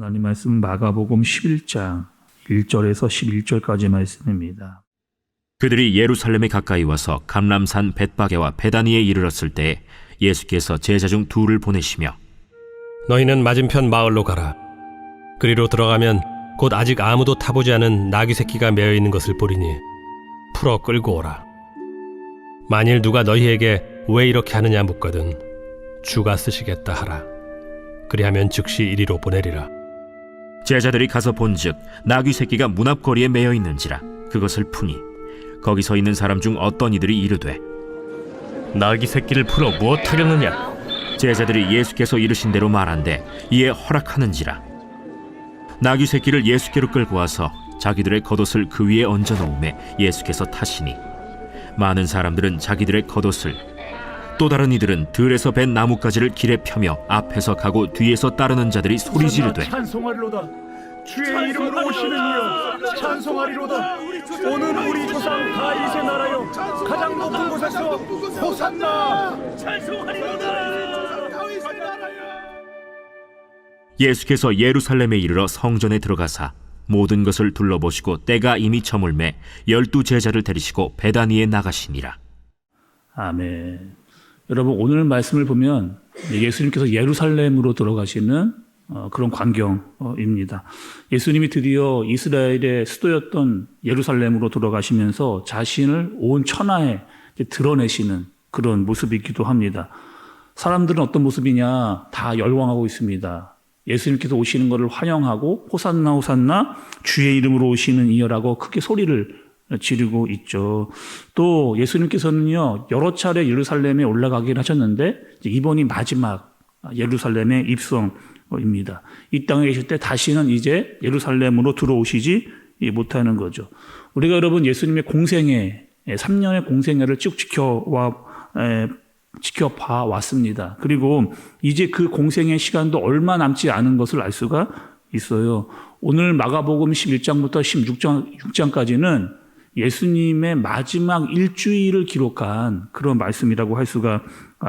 하나님 말씀 마가복음 11장 1절에서 11절까지 말씀입니다. 그들이 예루살렘에 가까이 와서 감람산 벳바게와 베다니에 이르렀을 때 예수께서 제자 중 둘을 보내시며 너희는 맞은편 마을로 가라. 그리로 들어가면 곧 아직 아무도 타보지 않은 나귀 새끼가 매어 있는 것을 보리니 풀어 끌고 오라. 만일 누가 너희에게 왜 이렇게 하느냐 묻거든 주가 쓰시겠다 하라. 그리하면 즉시 이리로 보내리라. 제자들이 가서 본즉 나귀 새끼가 문 앞거리에 매어 있는지라 그것을 푸니 거기 서 있는 사람 중 어떤 이들이 이르되 나귀 새끼를 풀어 무엇하려느냐? 제자들이 예수께서 이르신 대로 말한대 이에 허락하는지라. 나귀 새끼를 예수께로 끌고 와서 자기들의 겉옷을 그 위에 얹어 놓음에 예수께서 타시니 많은 사람들은 자기들의 겉옷을 또 다른 이들은 들에서 벤 나뭇가지를 길에 펴며 앞에서 가고 뒤에서 따르는 자들이 소리 지르되 찬송하리로다. 주의 이름으로 오시는 이여 찬송하리로다. 오늘 우리 조상 다윗의 나라여 가장 높은 곳에서 호산나. 찬송하리로다. 다윗의 나라여. 예수께서 예루살렘에 이르러 성전에 들어가사 모든 것을 둘러보시고 때가 이미 저물매 12 제자를 데리시고 베다니에 나가시니라. 아멘. 여러분, 오늘 말씀을 보면 예수님께서 예루살렘으로 들어가시는 그런 광경입니다. 예수님이 드디어 이스라엘의 수도였던 예루살렘으로 들어가시면서 자신을 온 천하에 드러내시는 그런 모습이기도 합니다. 사람들은 어떤 모습이냐? 다 열광하고 있습니다. 예수님께서 오시는 것을 환영하고 호산나 호산나 주의 이름으로 오시는 이여라고 크게 소리를 지르고 있죠. 또 예수님께서는요 여러 차례 예루살렘에 올라가긴 하셨는데 이번이 마지막 예루살렘의 입성입니다. 이 땅에 계실 때 다시는 이제 예루살렘으로 들어오시지 못하는 거죠. 우리가 여러분 예수님의 공생애 3년의 공생애를 쭉 지켜봐 왔습니다. 그리고 이제 그 공생의 시간도 얼마 남지 않은 것을 알 수가 있어요. 오늘 마가복음 11장부터 16장까지는 예수님의 마지막 일주일을 기록한 그런 말씀이라고 할 수가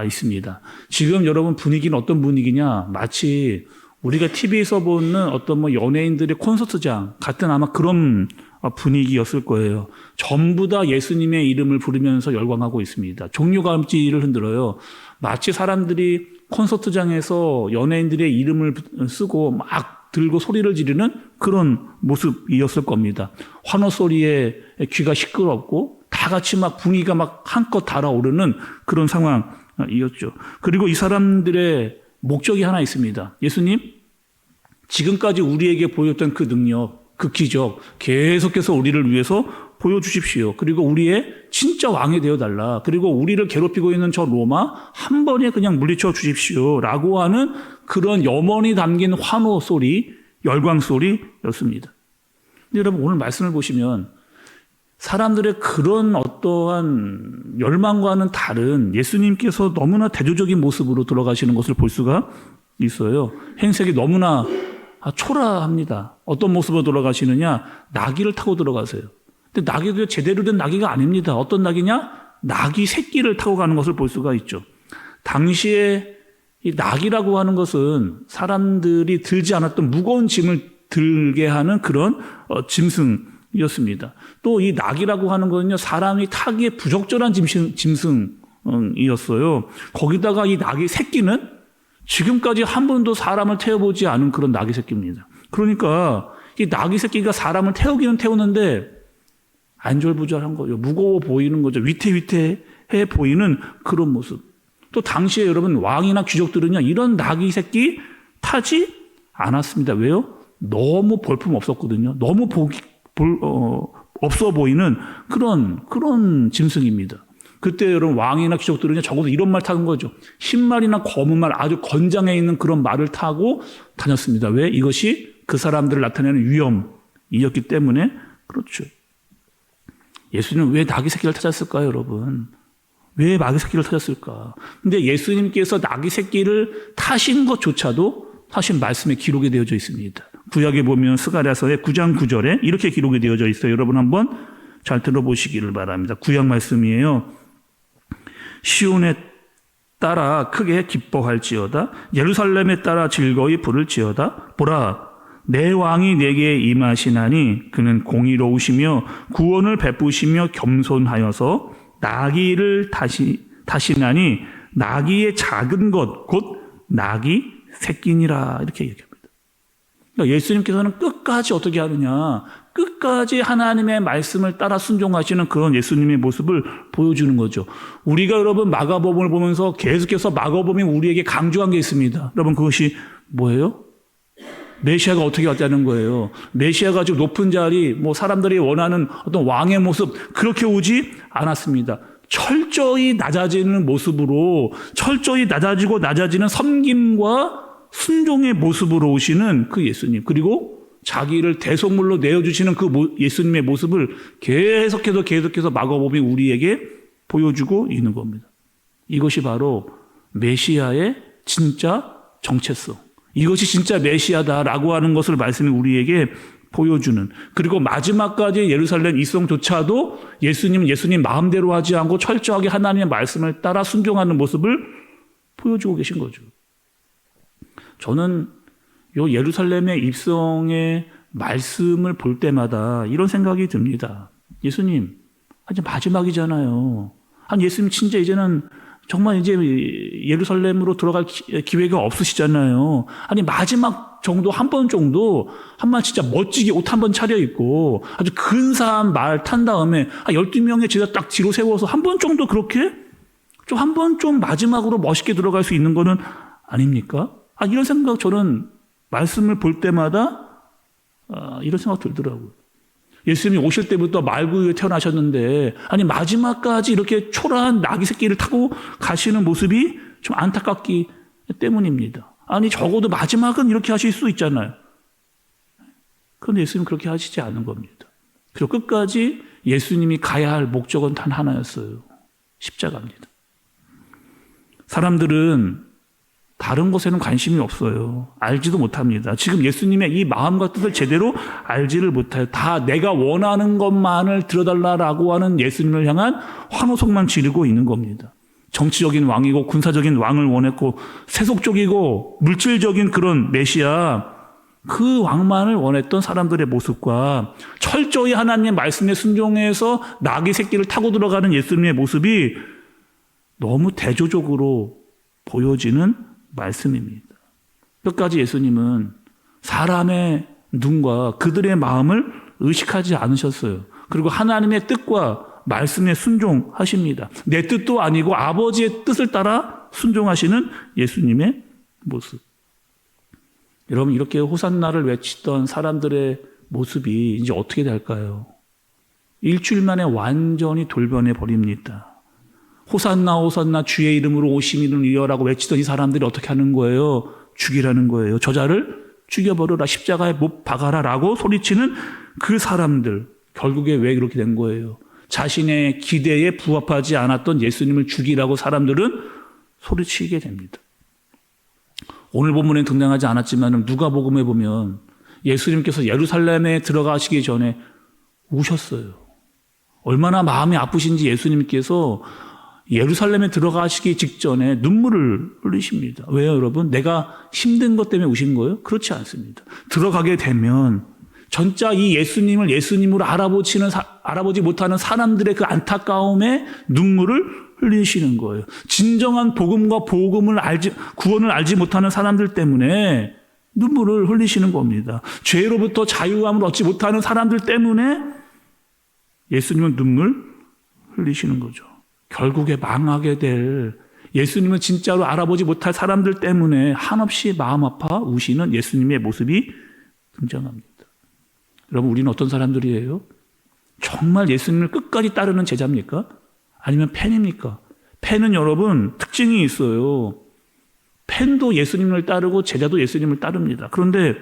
있습니다. 지금 여러분 분위기는 어떤 분위기냐? 마치 우리가 TV에서 보는 어떤 연예인들의 콘서트장 같은 아마 그런 분위기였을 거예요. 전부 다 예수님의 이름을 부르면서 열광하고 있습니다. 종려감지를 흔들어요. 마치 사람들이 콘서트장에서 연예인들의 이름을 쓰고 막 들고 소리를 지르는 그런 모습이었을 겁니다. 환호 소리에 귀가 시끄럽고 다 같이 막 분위기가 막 한껏 달아오르는 그런 상황이었죠. 그리고 이 사람들의 목적이 하나 있습니다. 예수님, 지금까지 우리에게 보였던 그 능력, 그 기적 계속해서 우리를 위해서 보여주십시오. 그리고 우리의 진짜 왕이 되어달라. 그리고 우리를 괴롭히고 있는 저 로마 한 번에 그냥 물리쳐 주십시오. 라고 하는 그런 염원이 담긴 환호 소리, 열광 소리였습니다. 근데 여러분 오늘 말씀을 보시면 사람들의 그런 어떠한 열망과는 다른 예수님께서 너무나 대조적인 모습으로 들어가시는 것을 볼 수가 있어요. 행색이 너무나 초라합니다. 어떤 모습으로 들어가시느냐? 나귀를 타고 들어가세요. 근데 나귀도 제대로 된 나귀가 아닙니다. 어떤 나귀냐? 나귀 새끼를 타고 가는 것을 볼 수가 있죠. 당시에 이 나귀라고 하는 것은 사람들이 들지 않았던 무거운 짐을 들게 하는 그런 짐승이었습니다. 또 이 나귀라고 하는 것은요, 사람이 타기에 부적절한 짐승이었어요. 거기다가 이 나귀 새끼는 지금까지 한 번도 사람을 태워보지 않은 그런 나귀 새끼입니다. 그러니까 이 나귀 새끼가 사람을 태우기는 태우는데 안절부절한 거죠. 무거워 보이는 거죠. 위태위태해 보이는 그런 모습. 또 당시에 여러분 왕이나 귀족들은요 이런 나귀 새끼 타지 않았습니다. 왜요? 너무 볼품 없었거든요. 너무 없어 보이는 그런 짐승입니다. 그때 여러분 왕이나 귀족들은요 적어도 이런 말 타는 거죠. 흰말이나 검은 말 아주 건장해 있는 그런 말을 타고 다녔습니다. 왜? 이것이 그 사람들을 나타내는 위엄이었기 때문에 그렇죠. 예수님은 왜 나귀 새끼를 타셨을까요, 여러분? 왜 나귀 새끼를 타셨을까? 근데 예수님께서 나귀 새끼를 타신 것조차도 사실 말씀에 기록이 되어져 있습니다. 구약에 보면 스가랴서의 9장 9절에 이렇게 기록이 되어져 있어요. 여러분 한번 잘 들어보시기를 바랍니다. 구약 말씀이에요. 시온에 따라 크게 기뻐할지어다. 예루살렘에 따라 즐거이 부를지어다. 보라, 내 왕이 내게 임하시나니 그는 공의로우시며 구원을 베푸시며 겸손하여서 나귀를 타시나니 나귀의 작은 것 곧 나귀 새끼니라 이렇게 얘기합니다. 그러니까 예수님께서는 끝까지 어떻게 하느냐, 끝까지 하나님의 말씀을 따라 순종하시는 그런 예수님의 모습을 보여주는 거죠. 우리가 여러분 마가복음을 보면서 계속해서 마가복음이 우리에게 강조한 게 있습니다. 여러분 그것이 뭐예요? 메시아가 어떻게 왔다는 거예요. 메시아가 지금 높은 자리, 사람들이 원하는 어떤 왕의 모습 그렇게 오지 않았습니다. 철저히 낮아지는 모습으로, 철저히 낮아지는 섬김과 순종의 모습으로 오시는 그 예수님, 그리고 자기를 대속물로 내어주시는 그 예수님의 모습을 계속해서 마가복음이 우리에게 보여주고 있는 겁니다. 이것이 바로 메시아의 진짜 정체성, 이것이 진짜 메시아다라고 하는 것을 말씀이 우리에게 보여주는, 그리고 마지막까지 예루살렘 입성조차도 예수님 마음대로 하지 않고 철저하게 하나님의 말씀을 따라 순종하는 모습을 보여주고 계신 거죠. 저는 요 예루살렘의 입성의 말씀을 볼 때마다 이런 생각이 듭니다. 예수님, 이제 마지막이잖아요. 예수님 진짜 이제는 정말 이제 예루살렘으로 들어갈 기회가 없으시잖아요. 마지막 정도 한 번 진짜 멋지게 옷 한 번 차려입고 아주 근사한 말 탄 다음에 12명의 제자 딱 뒤로 세워서 한 번 정도 그렇게 한 번 좀 마지막으로 멋있게 들어갈 수 있는 거는 아닙니까? 이런 생각 저는 말씀을 볼 때마다 이런 생각 들더라고요. 예수님이 오실 때부터 말구유에 태어나셨는데 마지막까지 이렇게 초라한 나귀 새끼를 타고 가시는 모습이 좀 안타깝기 때문입니다. 적어도 마지막은 이렇게 하실 수 있잖아요. 그런데 예수님은 그렇게 하시지 않은 겁니다. 그리고 끝까지 예수님이 가야 할 목적은 단 하나였어요. 십자가입니다. 사람들은 다른 것에는 관심이 없어요. 알지도 못합니다. 지금 예수님의 이 마음과 뜻을 제대로 알지를 못해요. 다 내가 원하는 것만을 들어달라고 하는 예수님을 향한 환호성만 지르고 있는 겁니다. 정치적인 왕이고 군사적인 왕을 원했고 세속적이고 물질적인 그런 메시아, 그 왕만을 원했던 사람들의 모습과 철저히 하나님의 말씀에 순종해서 나귀 새끼를 타고 들어가는 예수님의 모습이 너무 대조적으로 보여지는 말씀입니다. 끝까지 예수님은 사람의 눈과 그들의 마음을 의식하지 않으셨어요. 그리고 하나님의 뜻과 말씀에 순종하십니다. 내 뜻도 아니고 아버지의 뜻을 따라 순종하시는 예수님의 모습. 여러분, 이렇게 호산나를 외치던 사람들의 모습이 이제 어떻게 될까요? 일주일 만에 완전히 돌변해 버립니다. 호산나 호산나 주의 이름으로 오신 이를 이어라고 외치던 이 사람들이 어떻게 하는 거예요? 죽이라는 거예요. 저자를 죽여버려라, 십자가에 못 박아라라고 소리치는 그 사람들, 결국에 왜 그렇게 된 거예요? 자신의 기대에 부합하지 않았던 예수님을 죽이라고 사람들은 소리치게 됩니다. 오늘 본문에 등장하지 않았지만 누가복음에 보면 예수님께서 예루살렘에 들어가시기 전에 우셨어요. 얼마나 마음이 아프신지 예수님께서 예루살렘에 들어가시기 직전에 눈물을 흘리십니다. 왜요, 여러분? 내가 힘든 것 때문에 우신 거예요? 그렇지 않습니다. 들어가게 되면 전자 이 예수님을 예수님으로 알아보지 못하는 사람들의 그 안타까움에 눈물을 흘리시는 거예요. 진정한 복음과 구원을 알지 못하는 사람들 때문에 눈물을 흘리시는 겁니다. 죄로부터 자유함을 얻지 못하는 사람들 때문에 예수님은 눈물 흘리시는 거죠. 결국에 망하게 될, 예수님은 진짜로 알아보지 못할 사람들 때문에 한없이 마음 아파 우시는 예수님의 모습이 등장합니다. 여러분, 우리는 어떤 사람들이에요? 정말 예수님을 끝까지 따르는 제자입니까? 아니면 팬입니까? 팬은 여러분 특징이 있어요. 팬도 예수님을 따르고 제자도 예수님을 따릅니다. 그런데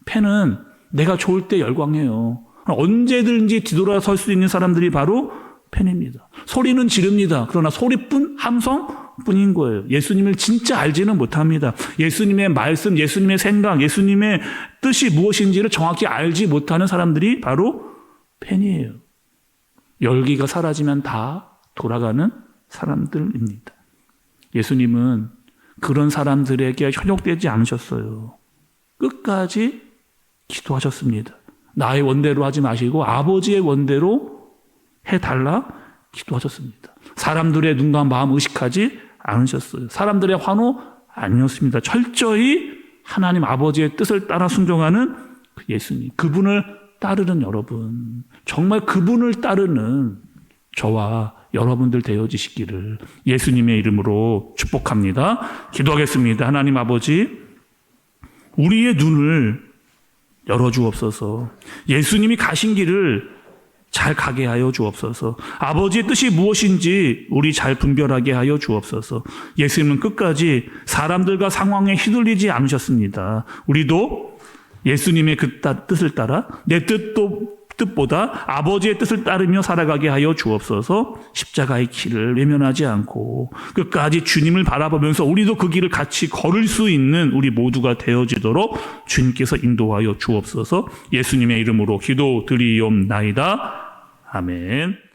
팬은 내가 좋을 때 열광해요. 언제든지 뒤돌아설 수 있는 사람들이 바로 팬입니다. 소리는 지릅니다. 그러나 소리뿐, 함성뿐인 거예요. 예수님을 진짜 알지는 못합니다. 예수님의 말씀, 예수님의 생각, 예수님의 뜻이 무엇인지를 정확히 알지 못하는 사람들이 바로 팬이에요. 열기가 사라지면 다 돌아가는 사람들입니다. 예수님은 그런 사람들에게 현혹되지 않으셨어요. 끝까지 기도하셨습니다. 나의 원대로 하지 마시고 아버지의 원대로 해달라 기도하셨습니다. 사람들의 눈과 마음 의식하지 않으셨어요. 사람들의 환호 아니었습니다. 철저히 하나님 아버지의 뜻을 따라 순종하는 그 예수님, 그분을 따르는 여러분, 정말 그분을 따르는 저와 여러분들 되어지시기를 예수님의 이름으로 축복합니다. 기도하겠습니다. 하나님 아버지, 우리의 눈을 열어주옵소서. 예수님이 가신 길을 잘 가게 하여 주옵소서. 아버지의 뜻이 무엇인지 우리 잘 분별하게 하여 주옵소서. 예수님은 끝까지 사람들과 상황에 휘둘리지 않으셨습니다. 우리도 예수님의 그 뜻을 따라 내 뜻보다 아버지의 뜻을 따르며 살아가게 하여 주옵소서. 십자가의 길을 외면하지 않고 끝까지 주님을 바라보면서 우리도 그 길을 같이 걸을 수 있는 우리 모두가 되어지도록 주님께서 인도하여 주옵소서. 예수님의 이름으로 기도드리옵나이다. 아멘.